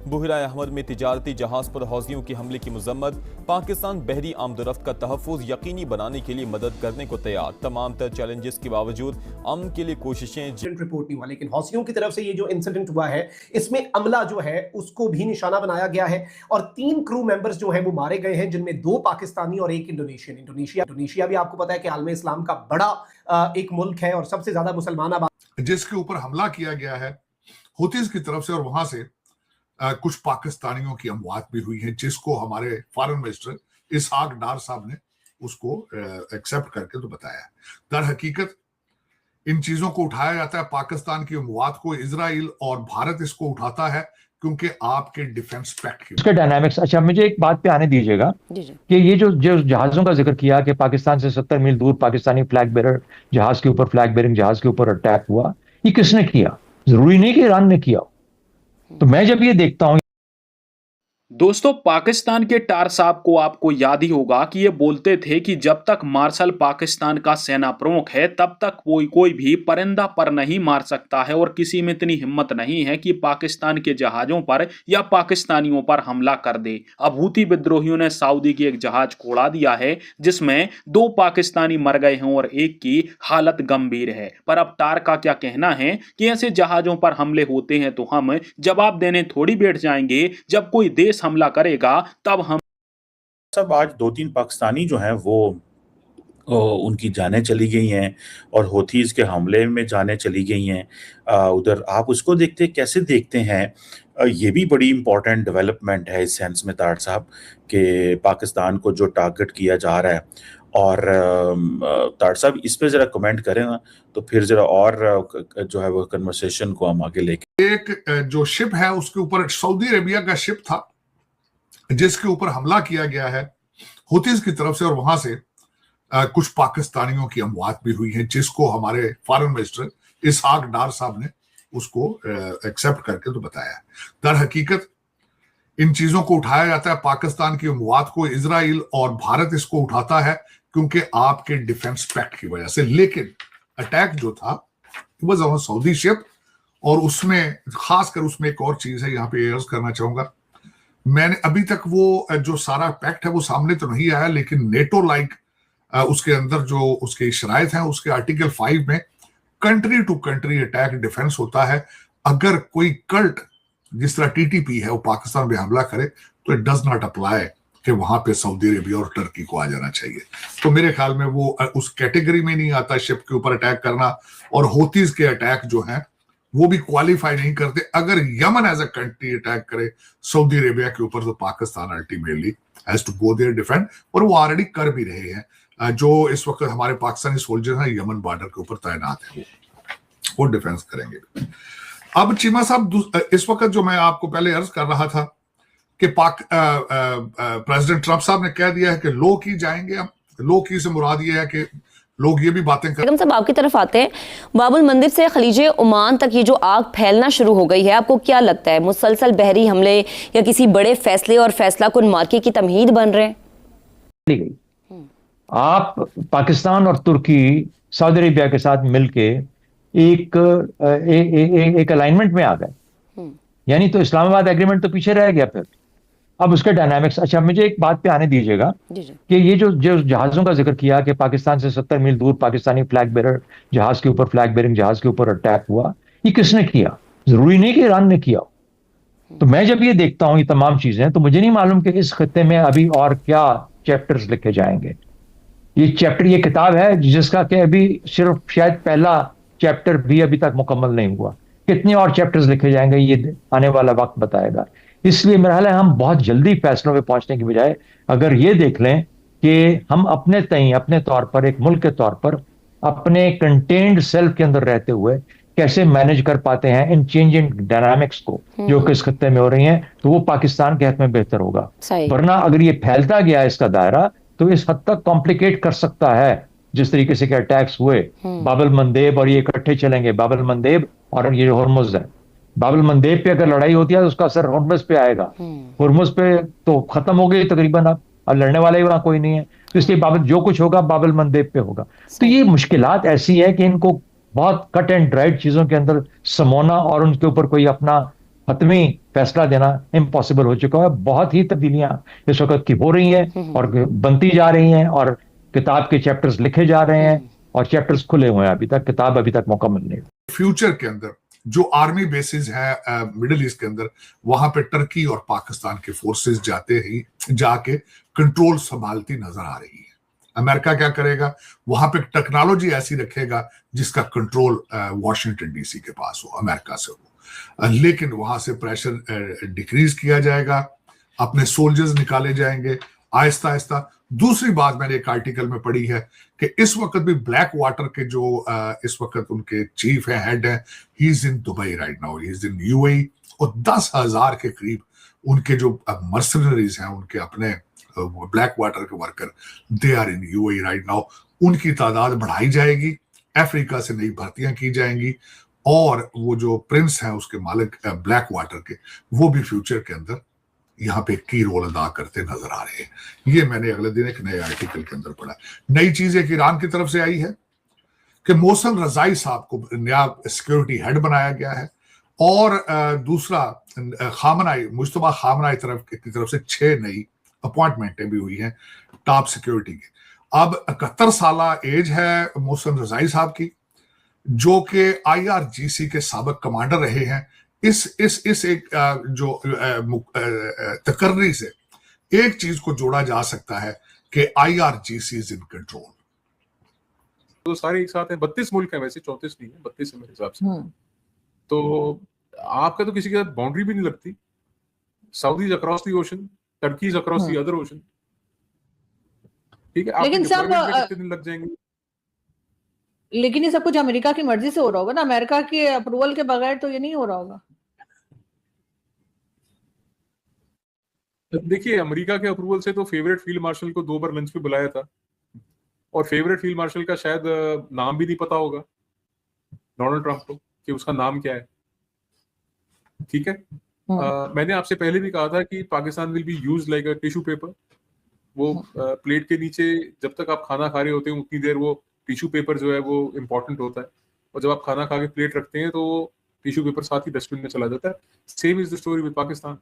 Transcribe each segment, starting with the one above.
बुहरा अहमद में तिजारती जहाज पर हौजियों के हमले की मजम्मत। पाकिस्तान बहरी आमदोरफ्त का तहफ़्फ़ुज़ यकीनी बनाने के लिए मदद करने को तैयार। तमाम तर चैलेंजेस के बावजूद अमन के लिए कोशिशें। रिपोर्ट नहीं हुआ, लेकिन हौसियों की तरफ से ये जो इंसिडेंट हुआ है इसमें अमला जो है उसको भी निशाना बनाया गया है और 3 क्रू मेंबर्स जो है वो मारे गए हैं, जिनमें 2 पाकिस्तानी और 1 इंडोनेशियन। इंडोनेशिया भी आपको पता है कि आलम इस्लाम का बड़ा एक मुल्क है और सबसे ज्यादा मुसलमान आबादी, जिसके ऊपर हमला किया गया है हुतीज की तरफ से, और वहां से कुछ पाकिस्तानियों की अमवात भी हुई है, जिसको हमारे फॉरेन मिनिस्टर इसहाक डार साहब ने उसको एक्सेप्ट करके तो बताया है। दर हकीकत इन चीजों को उठाया जाता है, पाकिस्तान की अमवात को इजराइल और भारत इसको उठाता है क्योंकि आपके डिफेंस पैक्ट के डायनामिक्स। अच्छा, मुझे एक बात पे आने दीजिएगा कि ये जो जहाजों का जिक्र किया कि पाकिस्तान से 70 मील दूर पाकिस्तानी फ्लैग बेरर जहाज के ऊपर, फ्लैग बेरिंग जहाज के ऊपर अटैक हुआ, ये किसने किया? जरूरी नहीं कि ईरान ने किया। तो मैं जब ये देखता हूं, दोस्तों, पाकिस्तान के टार साहब को आपको याद ही होगा कि ये बोलते थे कि जब तक मार्शल पाकिस्तान का सेना प्रमुख है तब तक कोई भी परिंदा पर नहीं मार सकता है और किसी में इतनी हिम्मत नहीं है कि पाकिस्तान के जहाजों पर या पाकिस्तानियों पर हमला कर दे। अब हूती विद्रोहियों ने सऊदी की एक जहाज को उड़ा दिया है जिसमें 2 पाकिस्तानी मर गए हैं और एक की हालत गंभीर है। पर अब टार का क्या कहना है कि ऐसे जहाजों पर हमले होते हैं तो हम जवाब देने थोड़ी बैठ जाएंगे। जब कोई देश हमला करेगा तब हम सब। आज 2-3 पाकिस्तानी जो हैं वो उनकी जानें चली गई हैं और हौथीज के हमले में जानें चली गई हैं। उधर आप उसको कैसे देखते हैं? ये भी बड़ी इंपॉर्टेंट डेवलपमेंट है इस सेंस में तार साहब कि पाकिस्तान को जो टारगेट किया जा रहा है। और तार साहब इस पे जरा कमेंट करें ना, तो फिर जरा और जो है वो कन्वर्सेशन को हम आगे लेके। एक जो शिप है उसके ऊपर सऊदी अरेबिया का शिप था जिसके ऊपर हमला किया गया है हुतीज की तरफ से, और वहां से कुछ पाकिस्तानियों की अमवात भी हुई है, जिसको हमारे फॉरेन मिनिस्टर इसहाक डार साहब ने उसको एक्सेप्ट करके तो बताया है। दर हकीकत इन चीजों को उठाया जाता है, पाकिस्तान की अमवात को इजराइल और भारत इसको उठाता है क्योंकि आपके डिफेंस पैक्ट की वजह से। लेकिन अटैक जो था वाज ऑन सऊदी शिप, और उसमें खासकर उसमें एक और चीज है, यहाँ पे अर्ज करना चाहूंगा, मैंने अभी तक वो जो सारा पैक्ट है वो सामने तो नहीं आया, लेकिन नेटो लाइक उसके अंदर जो उसके शराइत हैं, उसके आर्टिकल 5 में country to country attack defence होता है। अगर कोई कल्ट जिस तरह टीटीपी है वो पाकिस्तान पे हमला करे तो इट डज नॉट अप्लाई कि वहां पे सऊदी अरेबिया और टर्की को आ जाना चाहिए। तो मेरे ख्याल में वो उस कैटेगरी में नहीं आता शिप के ऊपर अटैक करना, और हौतीज के अटैक जो हैं वो भी क्वालिफाई नहीं करते। अगर Yemen as a country attack करे सऊदी अरेबिया के ऊपर तो Pakistan ultimately has to go there defend, और वो ऑलरेडी कर भी रहे हैं। जो इस वक्त हमारे पाकिस्तानी सोल्जर हैं यमन बॉर्डर के ऊपर तैनात हैं, वो डिफेंस करेंगे। अब चीमा साहब, इस वक्त जो मैं आपको पहले अर्ज कर रहा था कि प्रेसिडेंट ट्रंप साहब ने कह दिया है कि लो की जाएंगे। हम लो की से मुराद ये है कि लोग ये भी बातें कर। सब आपकी तरफ आते हैं, बाबुल मंदिर से खलीजे ओमान तक ये जो आग फैलना शुरू हो गई है, आपको क्या लगता है मुसलसल बहरी हमले या किसी बड़े फैसले और फैसला कुन मार्के की तमहीद बन रहे हैं? आप पाकिस्तान और तुर्की सऊदी अरेबिया के साथ मिलके एक अलाइनमेंट में आ गए, यानी तो इस्लामाबाद एग्रीमेंट तो पीछे रह गया फिर। अब उसके डायनामिक्स। अच्छा, मुझे एक बात पे आने दीजिएगा कि ये जो जहाजों का जिक्र किया कि पाकिस्तान से 70 मील दूर पाकिस्तानी फ्लैग बेरर जहाज के ऊपर, फ्लैग बेरिंग जहाज के ऊपर अटैक हुआ, ये किसने किया? जरूरी नहीं कि ईरान ने किया। तो मैं जब ये देखता हूं ये तमाम चीजें, तो मुझे नहीं मालूम कि इस खत्ते में अभी और क्या चैप्टर्स लिखे जाएंगे। ये किताब है जिसका कि अभी सिर्फ शायद पहला चैप्टर भी अभी तक मुकम्मल नहीं हुआ। कितने और चैप्टर्स लिखे जाएंगे ये आने वाला वक्त बताएगा। इसलिए मेरा ख्याल है हम बहुत जल्दी फैसलों पे पहुंचने की बजाय अगर ये देख लें कि हम अपने तौर पर, एक मुल्क के तौर पर, अपने कंटेन्ड सेल्फ के अंदर रहते हुए कैसे मैनेज कर पाते हैं इन चेंजिंग डायनामिक्स को जो कि इस खत्ते में हो रही हैं, तो वो पाकिस्तान के हक में बेहतर होगा। वरना अगर ये फैलता गया इसका दायरा तो इस हद तक कॉम्प्लिकेट कर सकता है जिस तरीके से के अटैक्स हुए बाबल मंदेब, और ये इकट्ठे चलेंगे बाबल मंदेब और ये हुर्मुज है। बाबल मंदेब पे अगर लड़ाई होती है तो उसका असर हुर्मुज पे आएगा। हुर्मुज पे तो खत्म हो गई तकरीबन, अब लड़ने वाला ही वहां कोई नहीं है, तो इसलिए बाबल जो कुछ होगा बाबल मंदेब पे होगा। तो ये मुश्किलात ऐसी है कि इनको बहुत कट एंड ड्राइड चीजों के अंदर समोना और उनके ऊपर कोई अपना हतमी फैसला देना इम्पॉसिबल हो चुका है। बहुत ही तब्दीलियां इस वक्त की हो रही हैं और बनती जा रही हैं, और किताब के चैप्टर्स लिखे जा रहे हैं और चैप्टर्स खुले हुए हैं। अभी तक किताब अभी तक मुकम्मल नहीं। फ्यूचर के अंदर जो आर्मी बेसिस है मिडिल ईस्ट के अंदर, वहां पे टर्की और पाकिस्तान के फोर्सेस जाके कंट्रोल संभालती नजर आ रही है। अमेरिका क्या करेगा? वहां पे टेक्नोलॉजी ऐसी रखेगा जिसका कंट्रोल वॉशिंगटन डीसी के पास हो, अमेरिका से हो, लेकिन वहां से प्रेशर डिक्रीज किया जाएगा, अपने सोल्जर्स निकाले जाएंगे आहिस्ता आहिस्ता। दूसरी बात मैंने एक आर्टिकल में पढ़ी है कि इस वक्त भी ब्लैक वाटर के जो इस वक्त उनके चीफ है, हेड है, he is in Dubai right now, he is in UAE, और 10,000 के करीब उनके जो मर्सनरीज हैं, उनके अपने ब्लैक वाटर के worker, they are in UAE right now. उनकी तादाद बढ़ाई जाएगी, अफ्रीका से नई भर्तियां की जाएंगी, और वो जो प्रिंस हैं उसके मालिक ब्लैक वाटर के, वो भी फ्यूचर के अंदर यहाँ पे की रोल अदा करते नजर आ रहे हैं। ये मैंने अगले दिन एक नए आर्टिकल के अंदर पढ़ा। नई चीज एक ईरान की तरफ से आई है कि मोहसिन रजाई साहब को नया सिक्योरिटी हेड बनाया गया है, और दूसरा मुस्तफा खामनाई की तरफ से 6 नई अपॉइंटमेंटें भी हुई हैं टॉप सिक्योरिटी की। अब 71 साल एज है मोहसिन रजाई साहब की, जो कि IRGC के साबिक कमांडर रहे हैं। इस एक जो तकर्री से एक चीज को जोड़ा जा सकता है कि IRGC इज इन कंट्रोल। तो सारे एक साथ हैं, 32 मुल्क हैं, वैसे 34 नहीं है, 32 है मेरे हिसाब से। तो आपका तो किसी के साथ बाउंड्री भी नहीं लगती। Saudis across the ocean, Turkey's across the other ocean, ठीक है। लेकिन सब कितने दिन लग जाएंगे? लेकिन ये सब कुछ अमेरिका की मर्जी से हो रहा होगा ना, अमेरिका के अप्रूवल के बगैर तो ये नहीं हो रहा होगा। देखिए, अमेरिका के अप्रूवल से तो फेवरेट फील्ड मार्शल को 2 बार लंच पे बुलाया था, और फेवरेट फील्ड मार्शल का शायद नाम भी नहीं पता होगा डोनाल्ड ट्रंप को कि उसका नाम क्या है, ठीक है। मैंने आपसे पहले भी कहा था कि Pakistan will be used like a tissue paper. वो प्लेट के नीचे जब तक आप खाना खा रहे होते हैं उतनी देर वो टिश्यू पेपर जो है वो इम्पोर्टेंट होता है, और जब आप खाना खा के प्लेट रखते हैं तो वो टिश्यू पेपर साथ ही डस्टबिन में चला जाता है। Same is the story with Pakistan.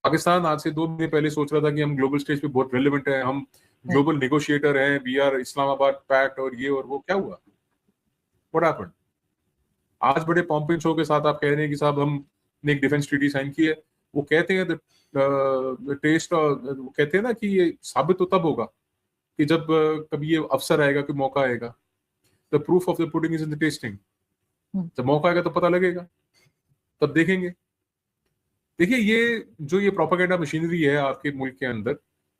Pakistan आज से 2 महीने पहले सोच रहा था कि हम ग्लोबल स्टेज पे बहुत रेलेवेंट है, हम ग्लोबल नेगोशिएटर हैं, वी आर इस्लामाबाद पैक्ट और ये और वो। क्या हुआ? What happened? आज बड़े पॉम्पिंग शो के साथ आप कह रहे हैं कि साहब हमने एक डिफेंस ट्रीटी साइन की है। वो कहते हैं टेस्ट, वो कहते हैं ना कि ये साबित तो तब होगा कि जब कभी ये अवसर आएगा, कि मौका आएगा। The proof of the pudding is in the testing. जब मौका आएगा तो पता लगेगा, तब देखेंगे। देखिए, ये जो ये प्रोपेगेंडा मशीनरी है आपके मुल्क के अंदर,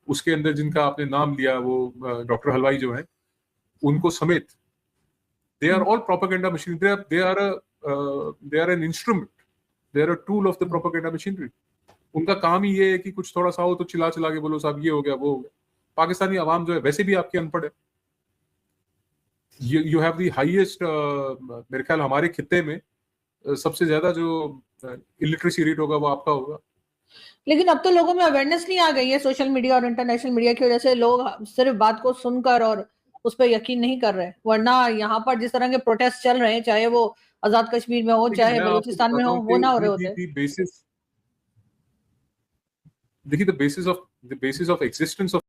उसके अंदर जिनका आपने नाम लिया, वो डॉक्टर हलवाई जो है, उनको समेत, they are all propaganda machinery. They are an instrument, they are a tool of the propaganda machinery. उनका काम ही ये है कि कुछ थोड़ा सा हो तो चिल्ला के बोलो साहब ये हो गया, वो हो गया। पाकिस्तानी आवाम जो है वैसे भी आपके अनपढ़ है। यू हैव द हाईएस्ट, मेरे ख्याल हमारे खित्ते में सबसे ज्यादा जो इलिटरेसी रेट होगा वो आपका होगा। लेकिन अब तो लोगों में अवेयरनेस नहीं आ गई है सोशल मीडिया और इंटरनेशनल मीडिया की वजह से। लोग सिर्फ बात को सुनकर और उस पर यकीन नहीं कर रहे। वरना यहाँ पर जिस तरह के प्रोटेस्ट चल रहे हैं, चाहे वो आजाद कश्मीर में हो, चाहे बलूचिस्तान में हो, वो ना हो रहे होते। देखिए, the basis of existence of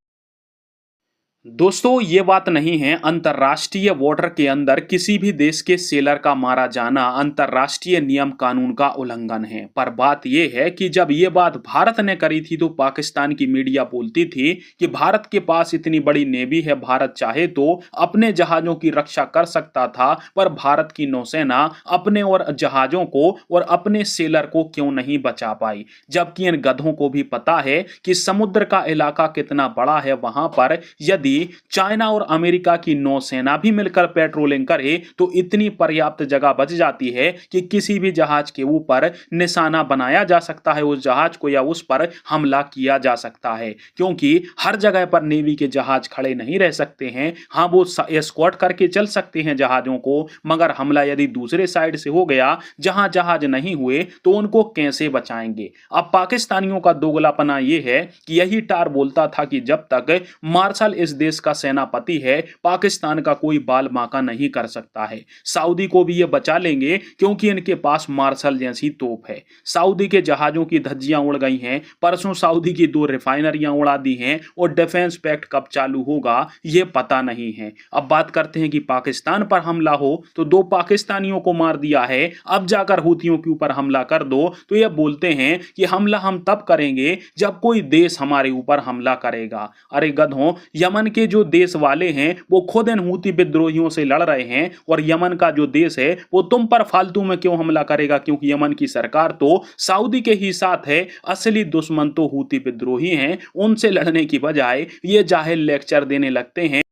दोस्तों, ये बात नहीं है अंतर्राष्ट्रीय वाटर के अंदर किसी भी देश के सेलर का मारा जाना अंतर्राष्ट्रीय नियम कानून का उल्लंघन है। पर बात ये है कि जब ये बात भारत ने करी थी तो पाकिस्तान की मीडिया बोलती थी कि भारत के पास इतनी बड़ी नेवी है, भारत चाहे तो अपने जहाजों की रक्षा कर सकता था, पर भारत की नौसेना अपने और जहाजों को और अपने सेलर को क्यों नहीं बचा पाई। जबकि इन गधों को भी पता है कि समुद्र का इलाका कितना बड़ा है। वहां पर यदि चाइना और अमेरिका की नौसेना भी मिलकर पेट्रोलिंग करे तो इतनी पर्याप्त जगह बच जाती है कि किसी भी जहाज के ऊपर निशाना बनाया जा सकता है, उस जहाज को, या उस पर हमला किया जा सकता है। क्योंकि हर जगह पर नेवी के जहाज खड़े नहीं रह सकते हैं। हाँ, वो एस्कॉर्ट करके चल सकते हैं जहाजों को, मगर हमला यदि दूसरे साइड से हो गया जहां जहाज नहीं हुए तो उनको कैसे बचाएंगे। अब पाकिस्तानियों का दोगलापना यह है कि यही टार बोलता था कि जब तक मार्शल इस देश का सेनापति है, पाकिस्तान का कोई बाल बांका नहीं कर सकता है। सऊदी को भी ये बचा लेंगे क्योंकि इनके पास मार्शल जैसी तोप है। सऊदी के जहाजों की धज्जियां उड़ गई हैं, परसों सऊदी की 2 रिफाइनरियां उड़ा दी हैं और डिफेंस पैक्ट कब चालू होगा ये पता नहीं है। अब बात करते हैं कि पाकिस्तान पर हमला हो तो 2 पाकिस्तानियों को मार दिया है, अब जाकर हूथियों के ऊपर हमला कर दो तो ये बोलते हैं कि हमला हम तब करेंगे जब कोई देश हमारे ऊपर हमला करेगा। अरे गधों, यमन के जो देश वाले हैं वो खुद इन हूती विद्रोहियों से लड़ रहे हैं और यमन का जो देश है वो तुम पर फालतू में क्यों हमला करेगा, क्योंकि यमन की सरकार तो सऊदी के ही साथ है। असली दुश्मन तो हूती विद्रोही हैं, उनसे लड़ने की बजाय ये जाहिल लेक्चर देने लगते हैं।